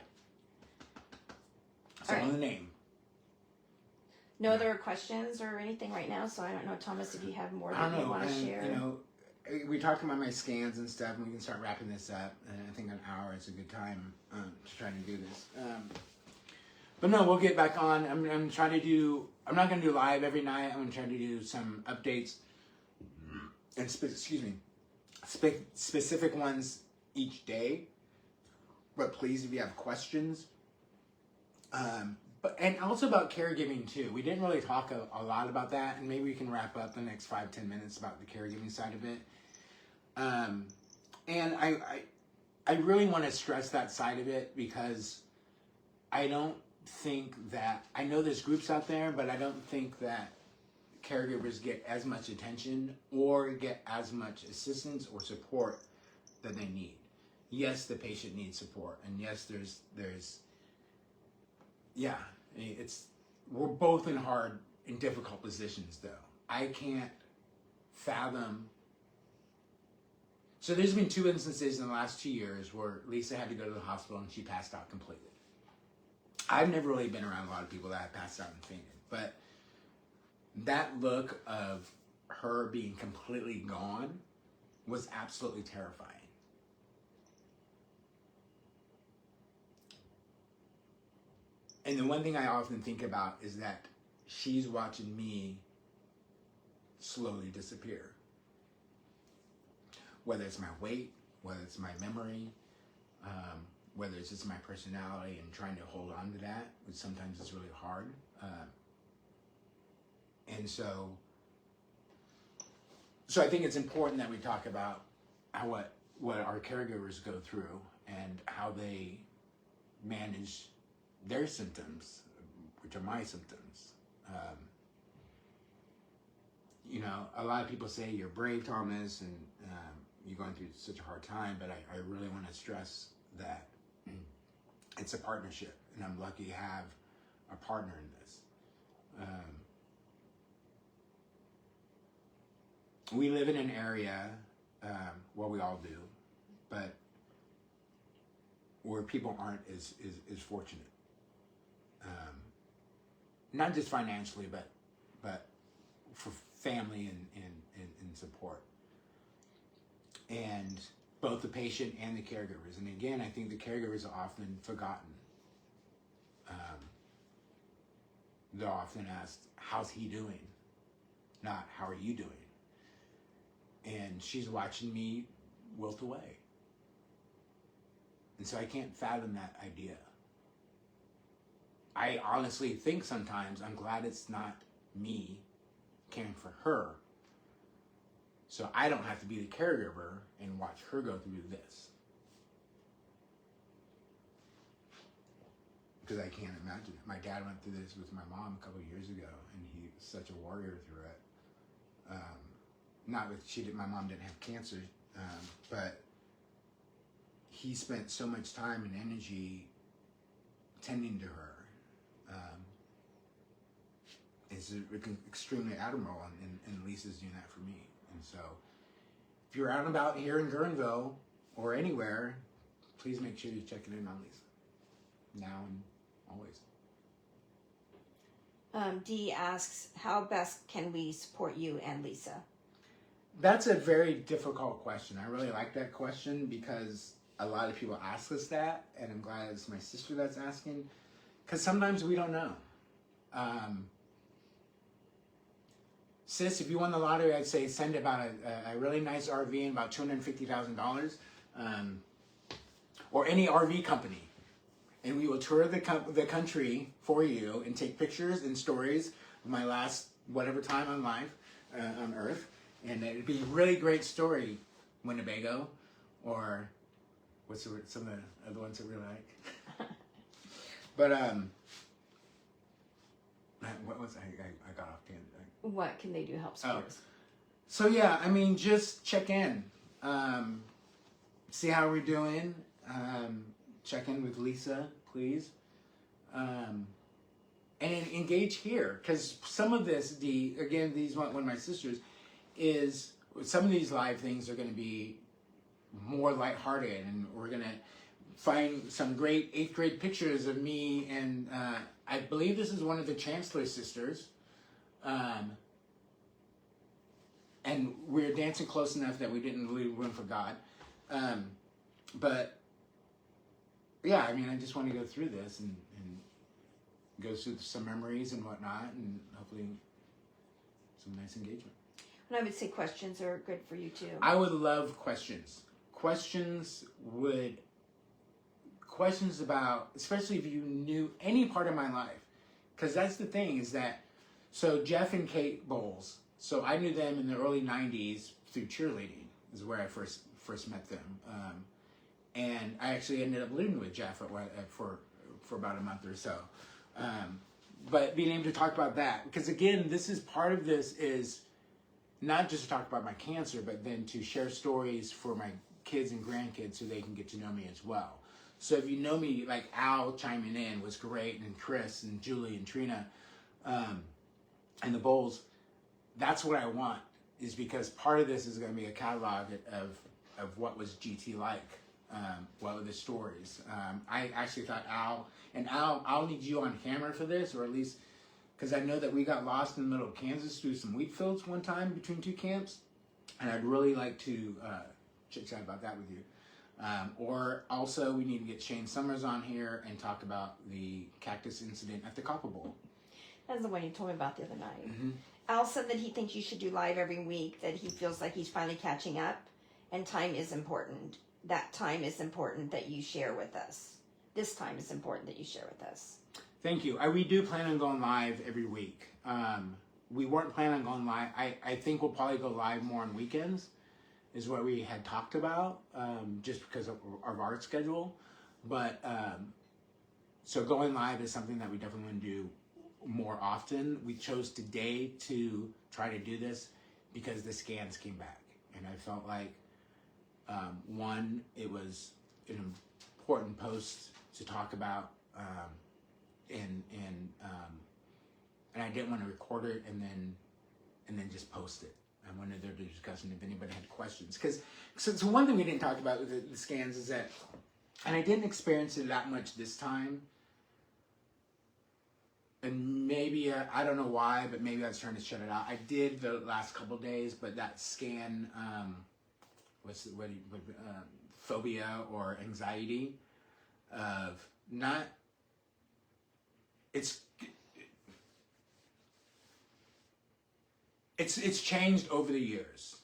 So All right. the name. No other questions or anything right now, so I don't know, Thomas, if you have more I that don't you know. want to And, share. you know, we talked about my scans and stuff, and we can start wrapping this up. And I think an hour is a good time to try to do this. But no, we'll get back on. I'm trying to do. I'm not going to do live every night. I'm going to try to do some updates and specific ones each day. But please, if you have questions, and also about caregiving too. We didn't really talk a lot about that, and maybe we can wrap up the next 5-10 minutes about the caregiving side of it. And I really want to stress that side of it because I don't think that, I know there's groups out there, but I don't think that caregivers get as much attention or get as much assistance or support that they need. Yes, the patient needs support, and yes, there's yeah, we're both in difficult positions though. I can't fathom. So there's been 2 instances in the last 2 years where Lisa had to go to the hospital and she passed out completely. I've never really been around a lot of people that have passed out and fainted, but that look of her being completely gone was absolutely terrifying. And the one thing I often think about is that she's watching me slowly disappear. Whether it's my weight, whether it's my memory, whether it's just my personality and trying to hold on to that, which sometimes is really hard. And so I think it's important that we talk about what our caregivers go through and how they manage their symptoms, which are my symptoms. You know, a lot of people say you're brave, Thomas, and you're going through such a hard time, but I really want to stress that it's a partnership, and I'm lucky to have a partner in this. We live in an area, well, we all do, but where people aren't as fortunate. Not just financially, but for family and support. And both the patient and the caregivers. And again, I think the caregivers are often forgotten. They're often asked, how's he doing? Not, how are you doing? And she's watching me wilt away. And so I can't fathom that idea. I honestly think sometimes I'm glad it's not me caring for her, so I don't have to be the caregiver and watch her go through this. Because I can't imagine it. My dad went through this with my mom a couple of years ago, and he was such a warrior through it. My mom didn't have cancer, but he spent so much time and energy tending to her. It's extremely admirable, and Lisa's doing that for me. And so, if you're out and about here in Guerneville or anywhere, please make sure you're checking in on Lisa, now and always. Dee asks, how best can we support you and Lisa? That's a very difficult question. I really like that question because a lot of people ask us that, and I'm glad it's my sister that's asking, because sometimes we don't know. Sis, if you won the lottery, I'd say send about a really nice RV and about $250,000, or any RV company, and we will tour the country for you and take pictures and stories of my last whatever time on life on Earth, and it'd be a really great story, Winnebago, or what's the, some of the other ones that we like. But what was I got off tangent. What can they do to help support us? So yeah, I mean, just check in, see how we're doing. Check in with Lisa, please, and engage here, because some of this, these one of my sisters, is some of these live things are going to be more lighthearted, and we're going to find some great 8th grade pictures of me, and I believe this is one of the Chancellor sisters. And we're dancing close enough that we didn't leave room for God. But yeah, I mean, I just want to go through this and go through some memories and whatnot, and hopefully some nice engagement. And I would say questions are good for you too. I would love questions. Questions about, especially if you knew any part of my life. Because that's the thing, is that, so Jeff and Kate Bowles, so I knew them in the early 90s through cheerleading, is where I first met them. And I actually ended up living with Jeff for about a month or so. But being able to talk about that, because again, this is part of this is not just to talk about my cancer, but then to share stories for my kids and grandkids so they can get to know me as well. So if you know me, like Al chiming in was great, and Chris and Julie and Trina, and the Bowles, that's what I want, is because part of this is going to be a catalog of what was GT like, what were the stories. I actually thought I'll need you on camera for this, or at least, because I know that we got lost in the middle of Kansas through some wheat fields one time between two camps, and I'd really like to chit-chat about that with you. Or also, we need to get Shane Summers on here and talk about the cactus incident at the Copper Bowl. That's the one you told me about the other night. Mm-hmm. Al said that he thinks you should do live every week, that he feels like he's finally catching up, and time is important. That time is important that you share with us. This time is important that you share with us. Thank you. We do plan on going live every week. We weren't planning on going live. I think we'll probably go live more on weekends, is what we had talked about, just because of our schedule. But so going live is something that we definitely want to do more often. We chose today to try to do this because the scans came back, and I felt like one, it was an important post to talk about, and I didn't want to record it and then just post it. I wanted there to discuss, and if anybody had questions, because so one thing we didn't talk about with the scans is that, and I didn't experience it that much this time. And maybe, I don't know why, but maybe I was trying to shut it out. I did the last couple of days, but that scan, phobia or anxiety of not, it's changed over the years.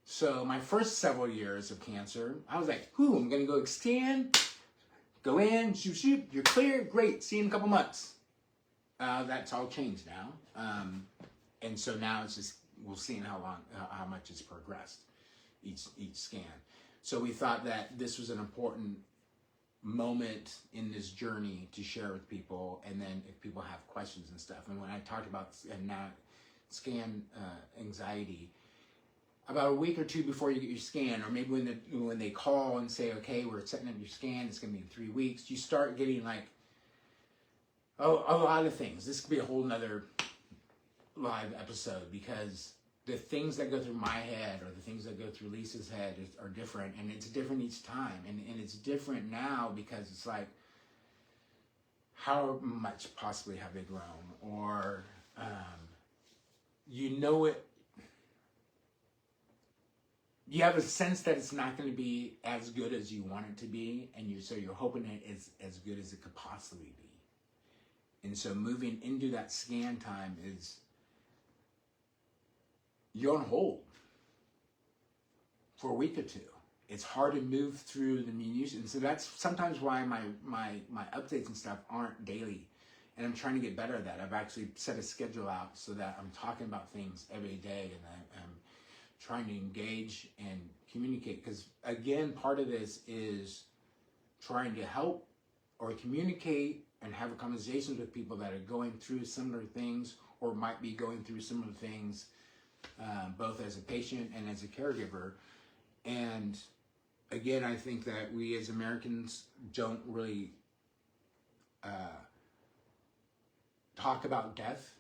So my first several years of cancer, I was like, I'm going to go scan, go in, shoot, you're clear, great, see you in a couple months. That's all changed now. And so now it's just, we'll see how much it's progressed, each scan. So we thought that this was an important moment in this journey to share with people, and then if people have questions and stuff. And when I talked about scan anxiety, about a week or two before you get your scan, or maybe when they call and say, okay, we're setting up your scan, it's going to be in 3 weeks, you start getting like, a lot of things. This could be a whole nother live episode, because the things that go through my head or the things that go through Lisa's head are different, and it's different each time. And it's different now because it's like, how much possibly have they grown, or you know it. You have a sense that it's not going to be as good as you want it to be, and you're hoping it is as good as it could possibly be. And so moving into that scan time is, you're on hold for a week or two. It's hard to move through the minutia. And so that's sometimes why my updates and stuff aren't daily. And I'm trying to get better at that. I've actually set a schedule out so that I'm talking about things every day, and I'm trying to engage and communicate. Because again, part of this is trying to help or communicate and have conversations with people that are going through similar things or might be going through similar things, both as a patient and as a caregiver. And again, I think that we as Americans don't really talk about death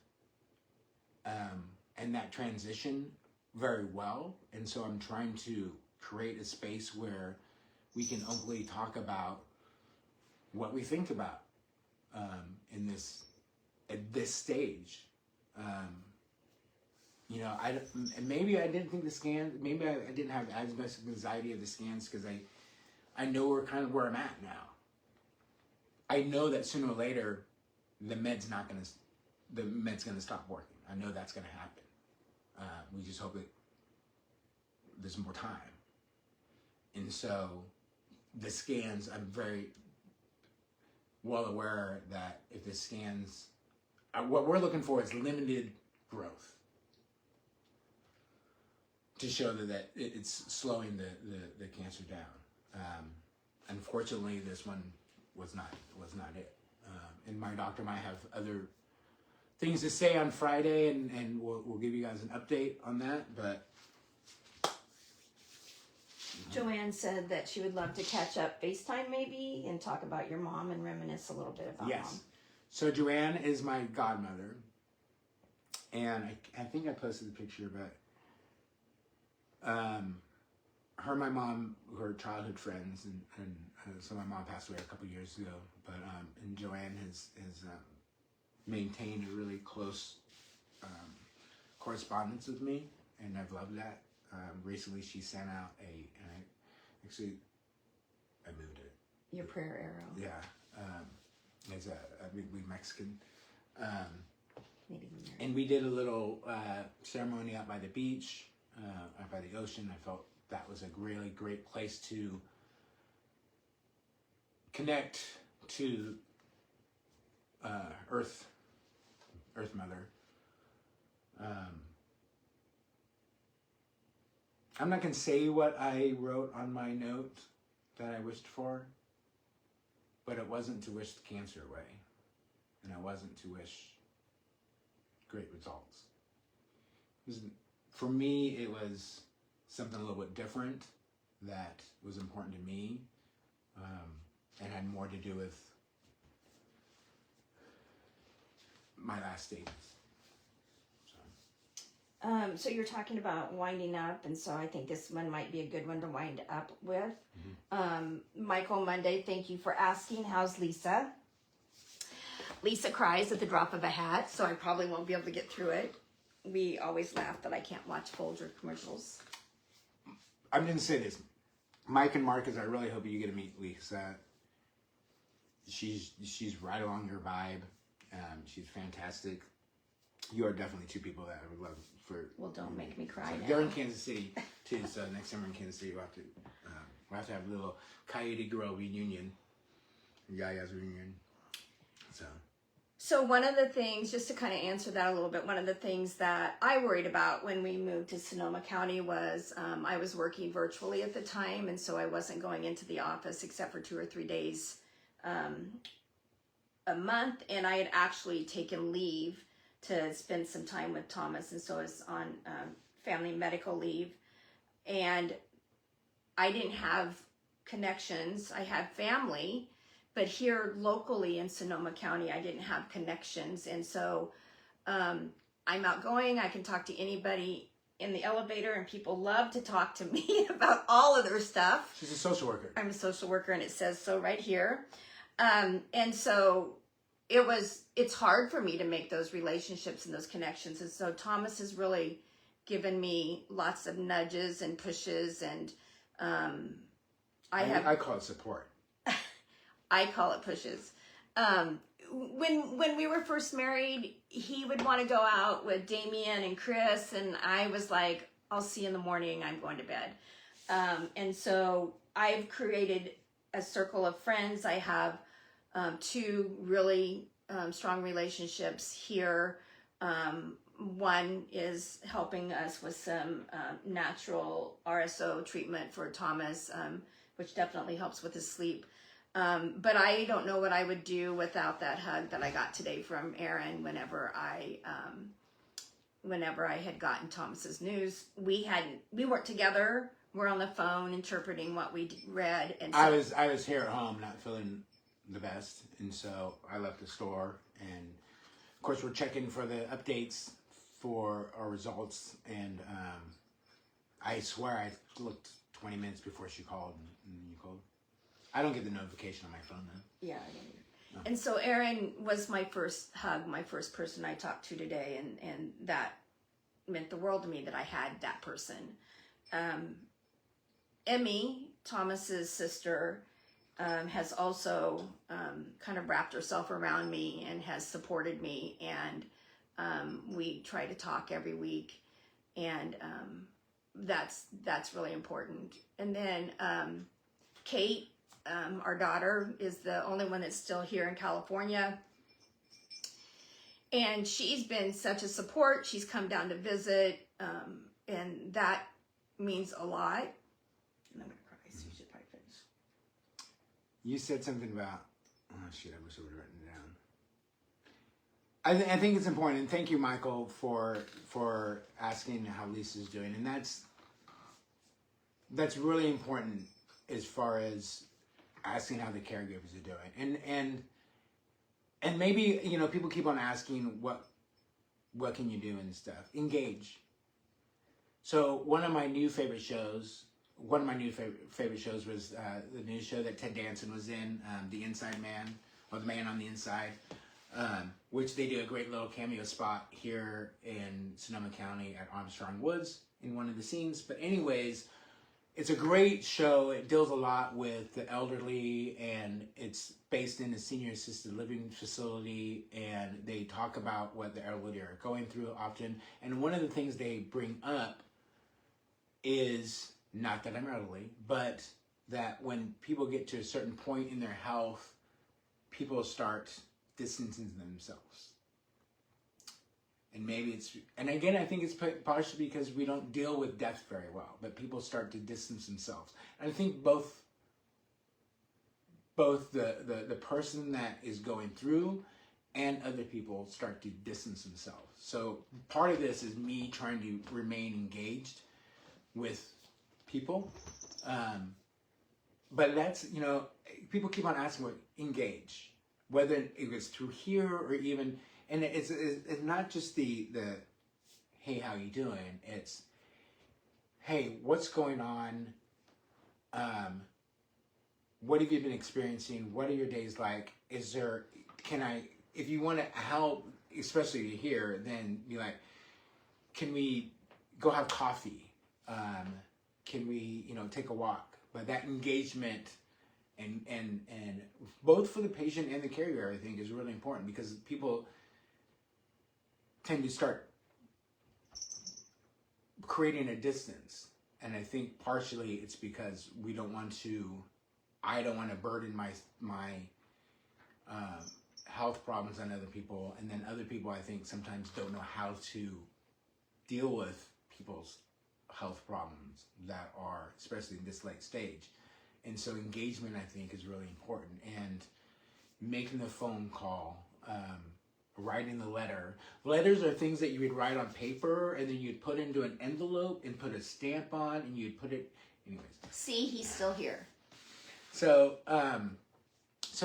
and that transition very well. And so I'm trying to create a space where we can openly talk about what we think about at this stage. You know, maybe I didn't think the scan, maybe I didn't have as much anxiety of the scans because I know we're kind of where I'm at now. I know that sooner or later the med's gonna stop working. I know that's gonna happen. We just hope that there's more time. And so the scans, I'm very well aware that if the scans, what we're looking for is limited growth to show that it's slowing the cancer down. Unfortunately, this one was not it. And my doctor might have other things to say on Friday, and we'll give you guys an update on that. But Joanne said that she would love to catch up FaceTime maybe and talk about your mom and reminisce a little bit about yes. mom. So Joanne is my godmother, and I think I posted the picture, but her and my mom were childhood friends, and so my mom passed away a couple years ago. But and Joanne has maintained a really close correspondence with me, and I've loved that. Recently, she sent out I moved it. Your prayer arrow. Yeah, it's a big Mexican. Native American. And we did a little ceremony out by the beach, out by the ocean. I felt that was a really great place to connect to Earth Mother. I'm not going to say what I wrote on my note that I wished for, but it wasn't to wish the cancer away, and it wasn't to wish great results. For me, it was something a little bit different that was important to me, and had more to do with my last stages. So you're talking about winding up, and so I think this one might be a good one to wind up with. Michael Monday, thank you for asking. How's Lisa? Lisa cries at the drop of a hat, so I probably won't be able to get through it. We always laugh that I can't watch Folger commercials. I'm going to say this. Mike and Marcus, I really hope you get to meet Lisa. She's right along your vibe. She's fantastic. You are definitely two people that I would love for. Well, don't make me cry now. They're in Kansas City too, so next time we're in Kansas City, we'll have to have a little Coyote Girl reunion, Yaya's reunion. So one of the things, just to kind of answer that a little bit, one of the things that I worried about when we moved to Sonoma County was I was working virtually at the time, and so I wasn't going into the office except for 2 or 3 days a month, and I had actually taken leave to spend some time with Thomas, and so I was on family medical leave, and I didn't have connections. I had family, but here locally in Sonoma County, I didn't have connections, and so I'm outgoing. I can talk to anybody in the elevator, and people love to talk to me about all of their stuff. She's a social worker. I'm a social worker, and it says so right here. And so it's hard for me to make those relationships and those connections. And so Thomas has really given me lots of nudges and pushes, and I call it support. I call it pushes. When we were first married, he would want to go out with Damien and Chris, and I was like, I'll see you in the morning, I'm going to bed. And so I've created a circle of friends. I have 2 really strong relationships here. One is helping us with some natural RSO treatment for Thomas, which definitely helps with his sleep. But I don't know what I would do without that hug that I got today from Aaron whenever I had gotten Thomas's news. We weren't together. We're on the phone interpreting what we read. And so, I was here at home not feeling the best, and so I left the store, and of course we're checking for the updates for our results, and I swear I looked 20 minutes before she called, and you called. I don't get the notification on my phone then. Yeah, I don't either. No. And so Aaron was my first hug, my first person I talked to today, and that meant the world to me that I had that person. Emmy, Thomas's sister, has also kind of wrapped herself around me and has supported me, and we try to talk every week, and that's really important. And then Kate, our daughter, is the only one that's still here in California, and she's been such a support. She's come down to visit, and that means a lot. And I'm gonna cry, so you should probably finish. You said something about, oh shit, I wish I would have written it down. I think it's important, and thank you, Michael, for asking how Lisa's doing, and that's really important as far as asking how the caregivers are doing, and maybe, you know, people keep on asking what can you do and stuff. Engage. So one of my new favorite shows was the news show that Ted Danson was in, The Inside Man, or The Man on the Inside, which they do a great little cameo spot here in Sonoma County at Armstrong Woods in one of the scenes. But anyways, it's a great show. It deals a lot with the elderly, and it's based in a senior assisted living facility, and they talk about what the elderly are going through often. And one of the things they bring up is, not that I'm elderly, but that when people get to a certain point in their health, people start distancing themselves. And maybe and again, I think it's partially because we don't deal with death very well, but people start to distance themselves. And I think both the person that is going through and other people start to distance themselves. So part of this is me trying to remain engaged with people. But that's, you know, people keep on asking what engage, whether it was through here or even, and it's not just the hey, how you doing? It's, hey, what's going on? What have you been experiencing? What are your days like? If you want to help, especially here, then be like, can we go have coffee? Can we, you know, take a walk? But that engagement and both for the patient and the caregiver, I think, is really important, because people tend to start creating a distance. And I think partially it's because I don't want to burden my health problems on other people. And then other people, I think, sometimes don't know how to deal with people's health problems that are, especially in this late stage. And so engagement, I think, is really important. And making the phone call, writing the letter. Letters are things that you would write on paper, and then you'd put into an envelope and put a stamp on, and you'd put it, anyways. See, he's still here. So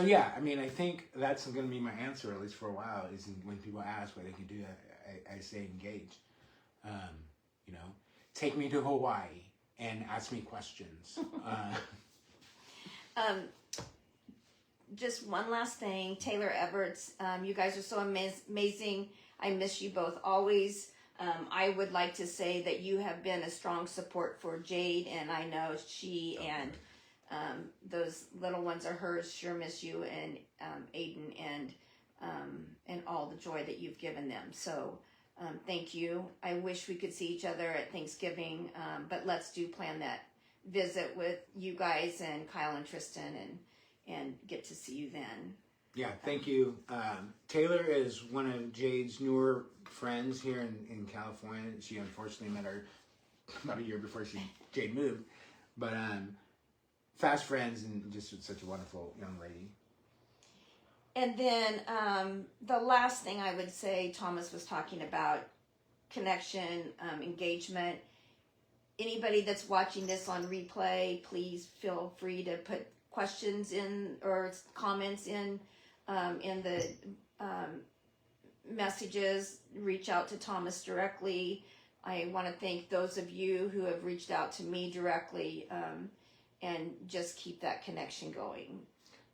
yeah, I mean, I think that's going to be my answer, at least for a while, is when people ask what they can do, I say engage. You know, take me to Hawaii and ask me questions. just one last thing, Taylor Everts, you guys are so amazing. I miss you both always. I would like to say that you have been a strong support for Jade, and I know she and those little ones are hers. Sure miss you and Aiden and all the joy that you've given them. So thank you. I wish we could see each other at Thanksgiving, but let's plan that visit with you guys and Kyle and Tristan and get to see you then. Yeah, thank you. Taylor is one of Jade's newer friends here in California. She unfortunately met her about a year before Jade moved. But fast friends and just such a wonderful young lady. And then the last thing I would say, Thomas was talking about connection, engagement. Anybody that's watching this on replay, please feel free to put questions in or comments in the messages. Reach out to Thomas directly. I want to thank those of you who have reached out to me directly, and just keep that connection going.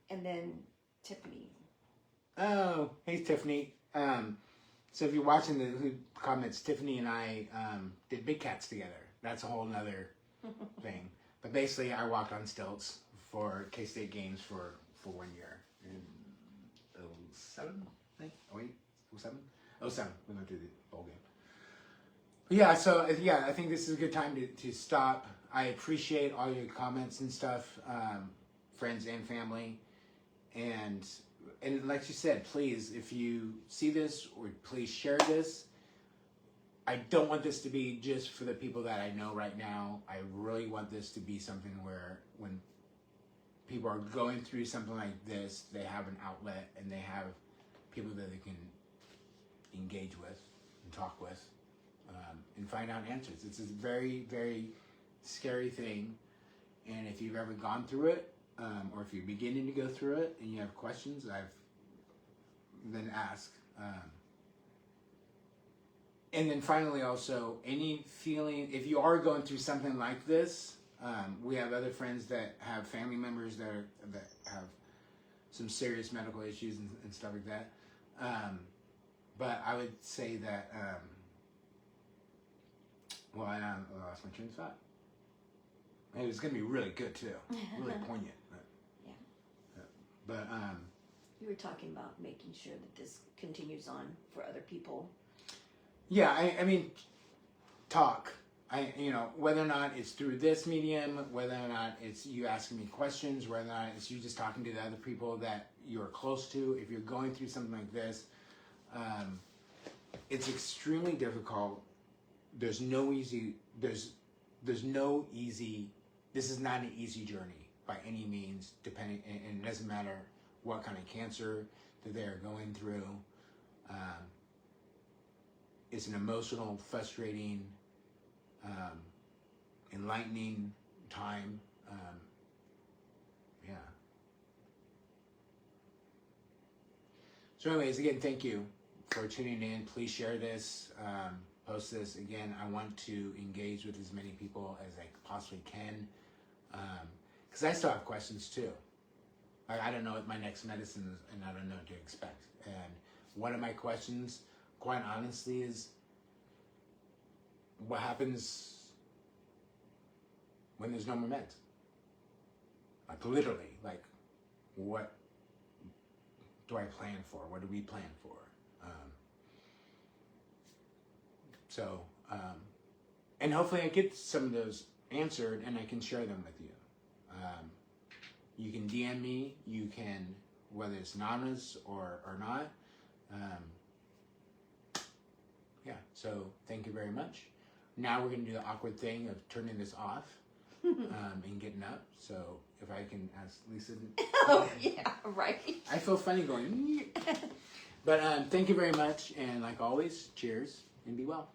And then Tiffany. Oh, hey Tiffany. So if you're watching the comments, Tiffany and I did Big Cats together. That's a whole nother thing. But basically, I walked on stilts for K-State games for 1 year. In 07, I think? Oh, wait, 07? 07, we went to the bowl game. But yeah, so yeah, I think this is a good time to stop. I appreciate all your comments and stuff, friends and family. And like you said, please, if you see this, or please share this. I don't want this to be just for the people that I know right now. I really want this to be something where when people are going through something like this, they have an outlet and they have people that they can engage with and talk with and find out answers. It's a very, very scary thing. And if you've ever gone through it, or if you're beginning to go through it and you have questions, then ask. And then finally, also, any feeling, if you are going through something like this, we have other friends that have family members that have some serious medical issues and stuff like that. But I would say that, I lost my train of thought. It was going to be really good too, really poignant. But You were talking about making sure that this continues on for other people. Yeah, I mean, talk. Whether or not it's through this medium, whether or not it's you asking me questions, whether or not it's you just talking to the other people that you're close to. If you're going through something like this, it's extremely difficult. There's no easy. This is not an easy journey by any means. And it doesn't matter what kind of cancer that they're going through. It's an emotional, frustrating, enlightening time. Yeah. So anyways, again, thank you for tuning in. Please share this, post this. Again, I want to engage with as many people as I possibly can. Because I still have questions too. I don't know what my next medicine is, and I don't know what to expect. And one of my questions, quite honestly, is what happens when there's no more meds? Like literally, like what do I plan for? What do we plan for? And hopefully I get some of those answered and I can share them with you. You can DM me, you can, whether it's anonymous or not. Yeah, so thank you very much. Now we're going to do the awkward thing of turning this off and getting up. So if I can ask Lisa. Oh, yeah, right. I feel funny going, but thank you very much. And like always, cheers and be well.